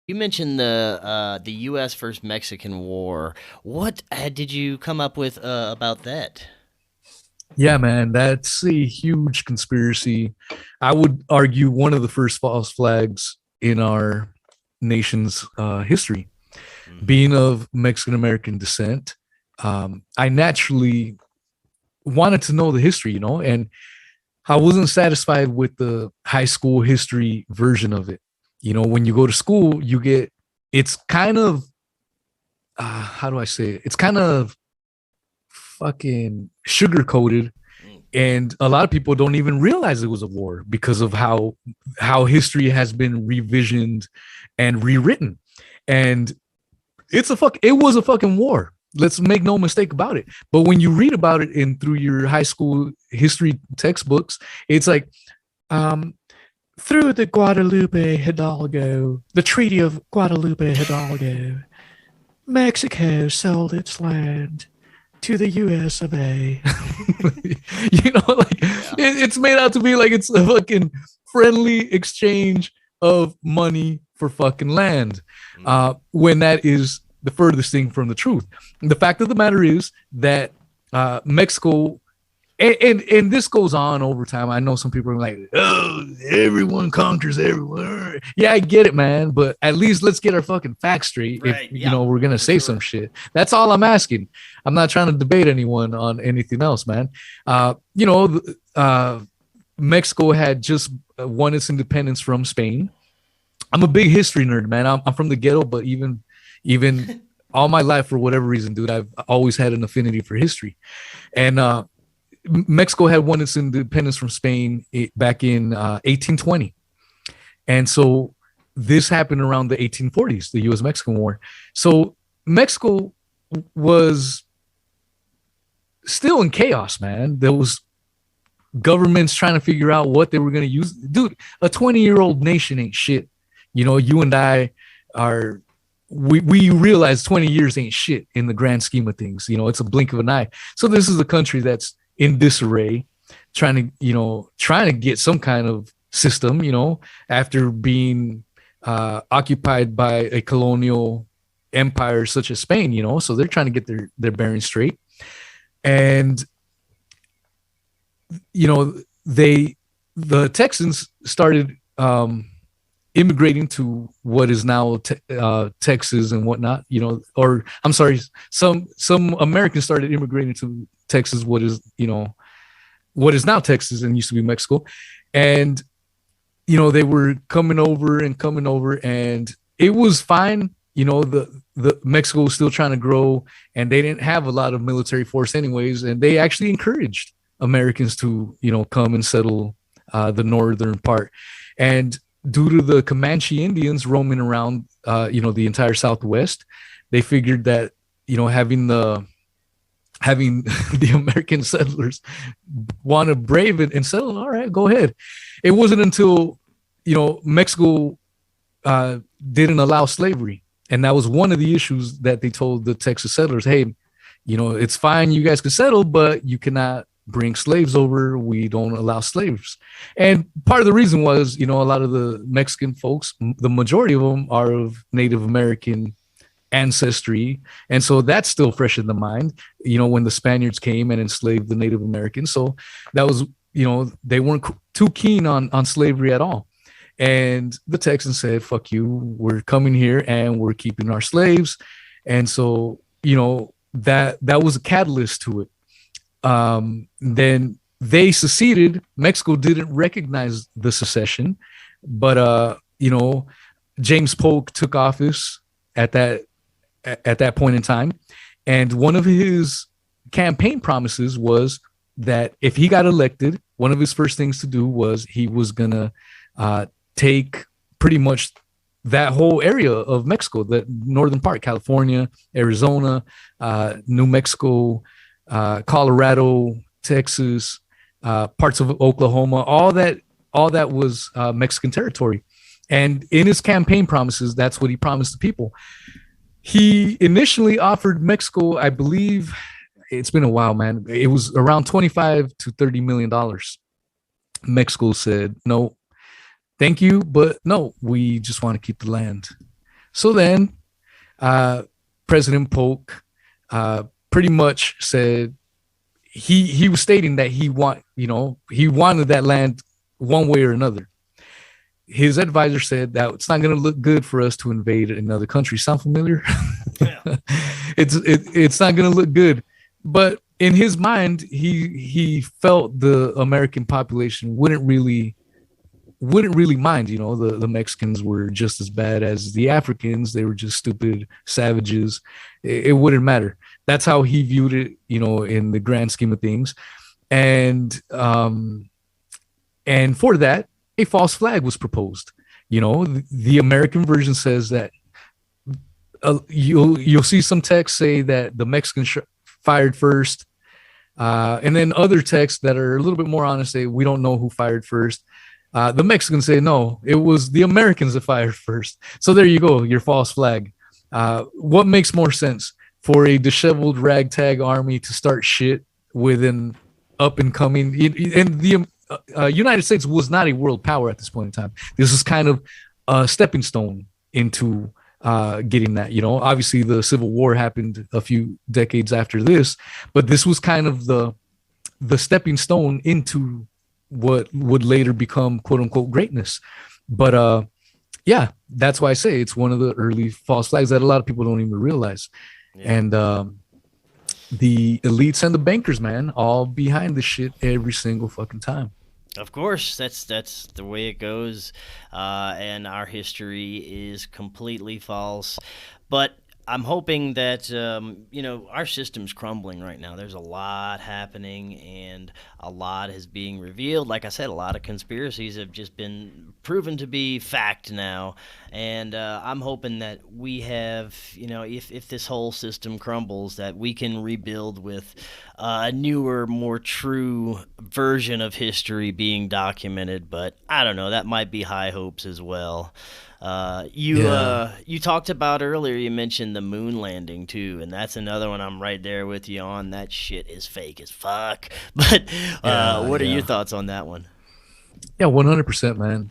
You mentioned the U.S. versus Mexican War. What did you come up with about that? Yeah, man, that's a huge conspiracy. I would argue one of the first false flags in our nation's history. Hmm. Being of Mexican American descent, I naturally wanted to know the history, and I wasn't satisfied with the high school history version of it. When you go to school, it's kind of, how do I say it? It's kind of fucking sugar coated, and a lot of people don't even realize it was a war because of how history has been revisioned and rewritten. And it was a fucking war. Let's make no mistake about it. But when you read about it in through your high school history textbooks, it's like, um through the Guadalupe Hidalgo, the Treaty of Guadalupe Hidalgo, Mexico sold its land to the US of A. Like Yeah. it's made out to be like it's a fucking friendly exchange of money for fucking land, Hmm. when that is the furthest thing from the truth. The fact of the matter is that Mexico, and this goes on over time. I know some people are like, "Oh, everyone conquers everywhere." Yeah, I get it, man. But at least let's get our fucking facts straight. If Right. Yeah. we're gonna For say some sure. shit, that's all I'm asking. I'm not trying to debate anyone on anything else, man. Uh, you know, uh, Mexico had just won its independence from Spain. I'm a big history nerd, man. I'm from the ghetto, but even all my life, for whatever reason, dude, I've always had an affinity for history. And Mexico had won its independence from Spain back in 1820. And so this happened around the 1840s, the US Mexican War. So Mexico was still in chaos, man. There was governments trying to figure out what they were going to use. Dude, a 20-year-old nation ain't shit. You and I are, we realize 20 years ain't shit in the grand scheme of things. It's a blink of an eye. So this is a country that's in disarray, trying to get some kind of system, after being occupied by a colonial empire such as Spain, so they're trying to get their bearings straight. And you know, the Texans started immigrating to what is now Texas and whatnot. Or I'm sorry, some Americans started immigrating to Texas, what is now Texas and used to be Mexico, and they were coming over, and it was fine. The Mexico was still trying to grow, and they didn't have a lot of military force anyways, and they actually encouraged Americans to come and settle the northern part. And due to the Comanche Indians roaming around the entire Southwest, they figured that having the American settlers want to brave it and settle. All right, go ahead. It wasn't until Mexico didn't allow slavery, and that was one of the issues that they told the Texas settlers. Hey, it's fine, you guys can settle, but you cannot bring slaves over. We don't allow slaves. And part of the reason was, a lot of the Mexican folks, the majority of them are of Native American ancestry. And so that's still fresh in the mind, when the Spaniards came and enslaved the Native Americans. So that was, they weren't too keen on slavery at all. And the Texans said, fuck you, we're coming here and we're keeping our slaves. And so, that was a catalyst to it. Then they seceded. Mexico didn't recognize the secession, but James Polk took office at that point in time, and one of his campaign promises was that if he got elected, one of his first things to do was he was gonna take pretty much that whole area of Mexico, the northern part, California, Arizona, New Mexico, Colorado, Texas, parts of Oklahoma, all that was Mexican territory. And in his campaign promises, that's what he promised the people. He initially offered Mexico, I believe, it's been a while, man. It was around 25 to $30 million. Mexico said, no, thank you, but no, we just want to keep the land. So then uh, President Polk pretty much said he was stating that he wanted that land one way or another. His advisor said that it's not going to look good for us to invade another country. Sound familiar? Yeah. It's not going to look good. But in his mind, he felt the American population wouldn't really mind. The Mexicans were just as bad as the Africans. They were just stupid savages. It wouldn't matter. That's how he viewed it, in the grand scheme of things. And for that, a false flag was proposed. The American version says that you'll see some texts say that the Mexicans fired first, and then other texts that are a little bit more honest say we don't know who fired first. The Mexicans say no, it was the Americans that fired first. So there you go, your false flag. What makes more sense for a disheveled ragtag army to start shit with an up and coming? And the United States was not a world power at this point in time. This is kind of a stepping stone into getting that. Obviously the Civil War happened a few decades after this, but this was kind of the stepping stone into what would later become quote unquote greatness. But yeah, that's why I say it's one of the early false flags that a lot of people don't even realize. Yeah. And the elites and the bankers, man, all behind the shit every single fucking time. Of course, that's the way it goes, and our history is completely false. But I'm hoping that our system's crumbling right now. There's a lot happening, and a lot is being revealed. Like I said, a lot of conspiracies have just been proven to be fact now, and I'm hoping that we have, if this whole system crumbles, that we can rebuild with a newer, more true version of history being documented. But I don't know. That might be high hopes as well. Yeah. You talked about earlier. You mentioned the moon landing too, and that's another one I'm right there with you on. That shit is fake as fuck. But Yeah, what are your yeah. thoughts on that one? Yeah, 100%, man.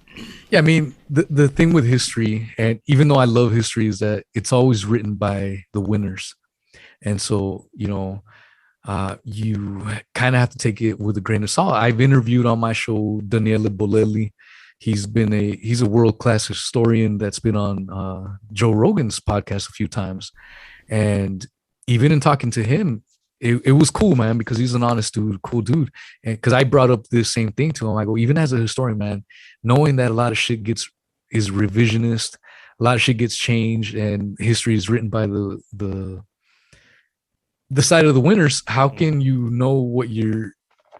Yeah, I mean, the thing with history, and even though I love history, is that it's always written by the winners. And so, you kind of have to take it with a grain of salt. I've interviewed on my show Daniele Bolelli. He's a world class historian that's been on Joe Rogan's podcast a few times, and even in talking to him, it was cool, man, because he's an honest dude, cool dude. And because I brought up this same thing to him, I go, even as a historian, man, knowing that a lot of shit is revisionist, a lot of shit gets changed, and history is written by the side of the winners. How can you know what you're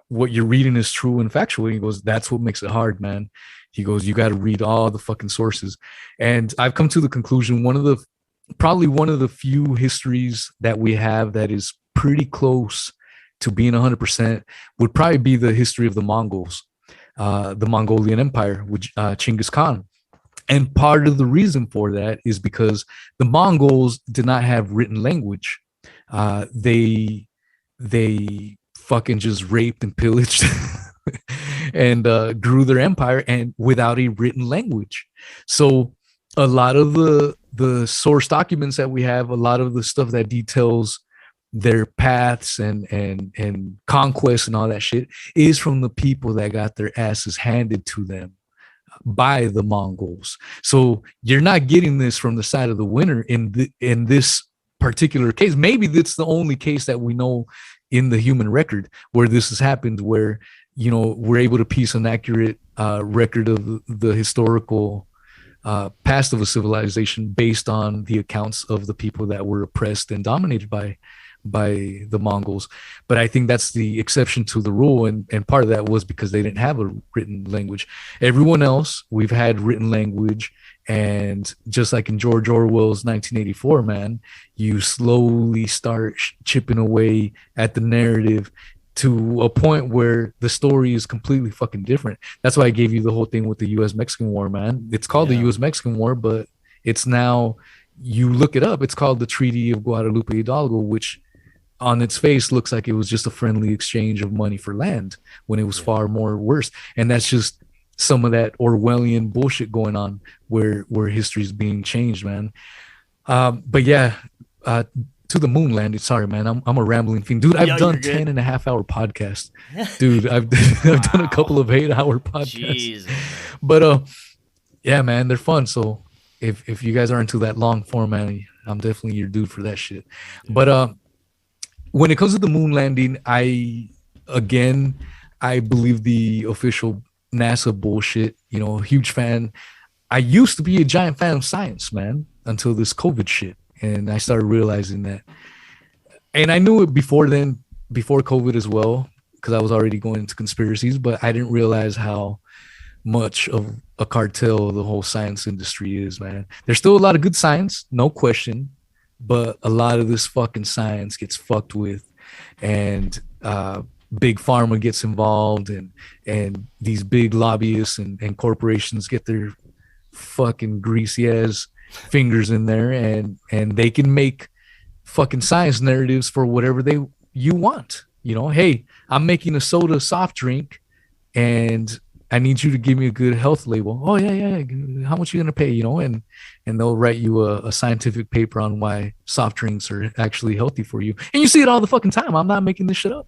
reading is true and factual? He goes, that's what makes it hard, man. He goes, you got to read all the fucking sources. And I've come to the conclusion, probably one of the few histories that we have that is pretty close to being 100% would probably be the history of the Mongols, the Mongolian Empire with Chinggis Khan. And part of the reason for that is because the Mongols did not have written language. They fucking just raped and pillaged and grew their empire and without a written language. So a lot of the source documents that we have, a lot of the stuff that details their paths and conquest and all that shit is from the people that got their asses handed to them by the Mongols. So you're not getting this from the side of the winner in this particular case. Maybe that's the only case that we know in the human record where this has happened, where we're able to piece an accurate record of the historical past of a civilization based on the accounts of the people that were oppressed and dominated by the Mongols. But I think that's the exception to the rule. And part of that was because they didn't have a written language. Everyone else, we've had written language. And just like in George Orwell's 1984, man, you slowly start chipping away at the narrative to a point where the story is completely fucking different. That's why I gave you the whole thing with the U.S.-Mexican War, man. It's called the U.S.-Mexican War, but it's now, you look it up, it's called the Treaty of Guadalupe Hidalgo, which on its face looks like it was just a friendly exchange of money for land when it was far more worse. And that's just some of that Orwellian bullshit going on where history is being changed, man. But yeah, uh, to the moon landing. Sorry, man. I'm a rambling fiend, dude. I've Yo, you're done good. 10.5 hour podcasts, dude. I've done a couple Wow. of 8 hour podcasts, Jesus, man. but yeah, man, they're fun. So if you guys are into that long format, I'm definitely your dude for that shit. But when it comes to the moon landing, again, I believe the official NASA bullshit. You know, huge fan. I used to be a giant fan of science, man, until this COVID shit, and I started realizing that. And I knew it before then, before COVID as well, because I was already going into conspiracies, but I didn't realize how much of a cartel the whole science industry is, man. There's still a lot of good science, no question, but a lot of this fucking science gets fucked with, and big pharma gets involved, and these big lobbyists and corporations get their fucking greasy ass fingers in there, and they can make fucking science narratives for whatever they you want. You know, hey, I'm making a soda soft drink, and I need you to give me a good health label. Oh yeah, yeah. How much are you gonna pay? You know, and they'll write you a scientific paper on why soft drinks are actually healthy for you. And you see it all the fucking time. I'm not making this shit up.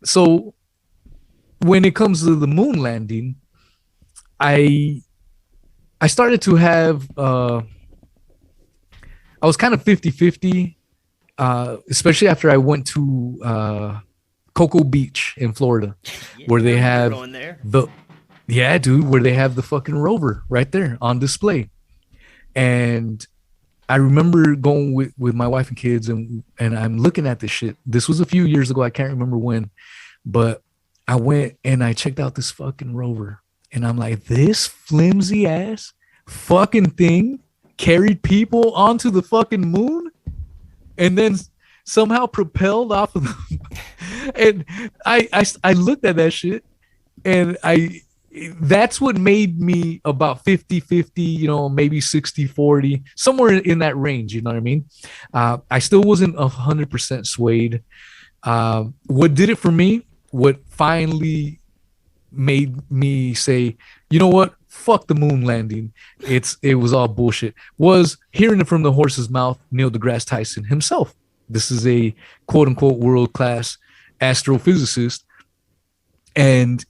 So when it comes to the moon landing, I I started to have I was kind of 50-50, especially after I went to Cocoa Beach in Florida, Yeah, where I they remember have going there. the yeah, dude, where they have the fucking rover right there on display. And I remember going with my wife and kids, and I'm looking at this shit. This was a few years ago. I can't remember when, but I went and I checked out this fucking rover, and I'm like, this flimsy ass fucking thing carried people onto the fucking moon, and then somehow propelled off of the. And I looked at that shit, and that's what made me about 50-50, you know, maybe 60-40, somewhere in that range, you know what I mean? I still wasn't 100% swayed. What did it for me, what finally made me say, you know what, fuck the moon landing, it was all bullshit, was hearing it from the horse's mouth, Neil deGrasse Tyson himself. This is a quote unquote world class astrophysicist, and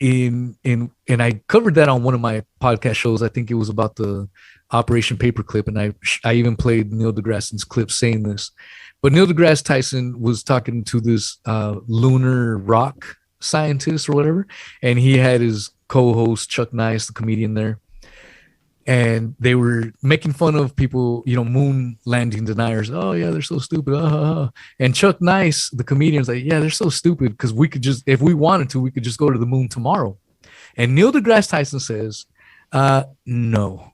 and I covered that on one of my podcast shows. I think it was about the Operation Paperclip, and I even played Neil deGrasse's clip saying this. But Neil deGrasse Tyson was talking to this lunar rock scientist or whatever, and he had his co-host Chuck Nice, the comedian, there, and they were making fun of people, you know, moon landing deniers. Oh yeah, they're so stupid. And Chuck Nice, the comedian's like, yeah, they're so stupid because we could just, if we wanted to, we could just go to the moon tomorrow. And Neil deGrasse Tyson says, no.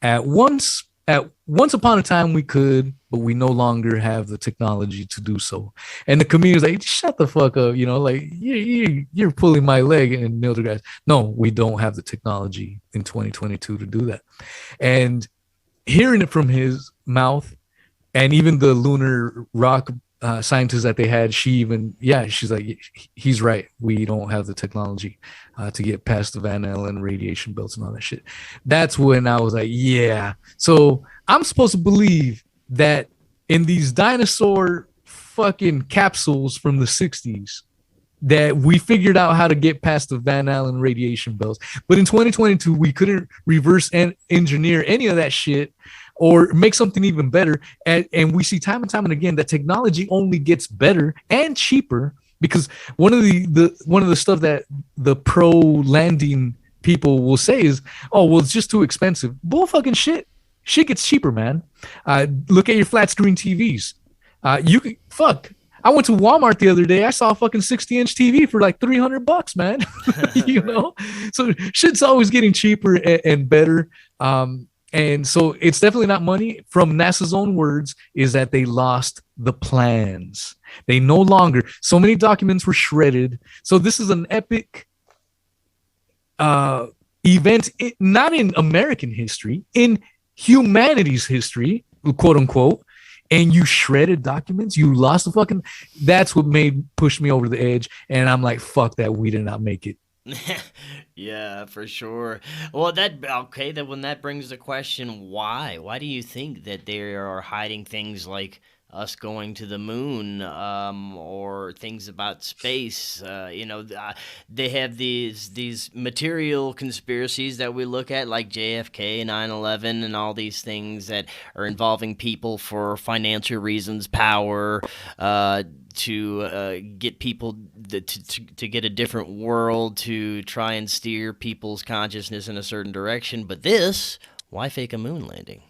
At once upon a time we could, but we no longer have the technology to do so. And the comedian's like, shut the fuck up, you know, like you're pulling my leg. And Neil deGrasse, no, we don't have the technology in 2022 to do that. And hearing it from his mouth, and even the lunar rock scientist that they had, she's like, he's right. We don't have the technology to get past the Van Allen radiation belts and all that shit. That's when I was like, yeah. So I'm supposed to believe that in these dinosaur fucking capsules from the 60s, that we figured out how to get past the Van Allen radiation belts. But in 2022, we couldn't reverse engineer any of that shit or make something even better. And we see time and time and again that technology only gets better and cheaper, because one of the stuff that the pro landing people will say is, oh, well, it's just too expensive. Bull fucking shit. Shit gets cheaper, man. Look at your flat screen TVs. You can fuck. I went to Walmart the other day. I saw a fucking 60-inch TV for like $300, man. You Right. know, so shit's always getting cheaper and better. And so it's definitely not money. From NASA's own words, is that they lost the plans. They no longer. So many documents were shredded. So this is an epic event, not in American history, in humanity's history, quote unquote. And you shredded documents, you lost the fucking. That's what pushed me over the edge. And I'm like, fuck that, we did not make it. Yeah, for sure. Well, that okay. Then when that brings the question, why? Why do you think that they are hiding things like us going to the moon, or things about space? They have these material conspiracies that we look at, like JFK, 9/11, and all these things that are involving people for financial reasons, power, to get people to get a different world, to try and steer people's consciousness in a certain direction. But this, why fake a moon landing?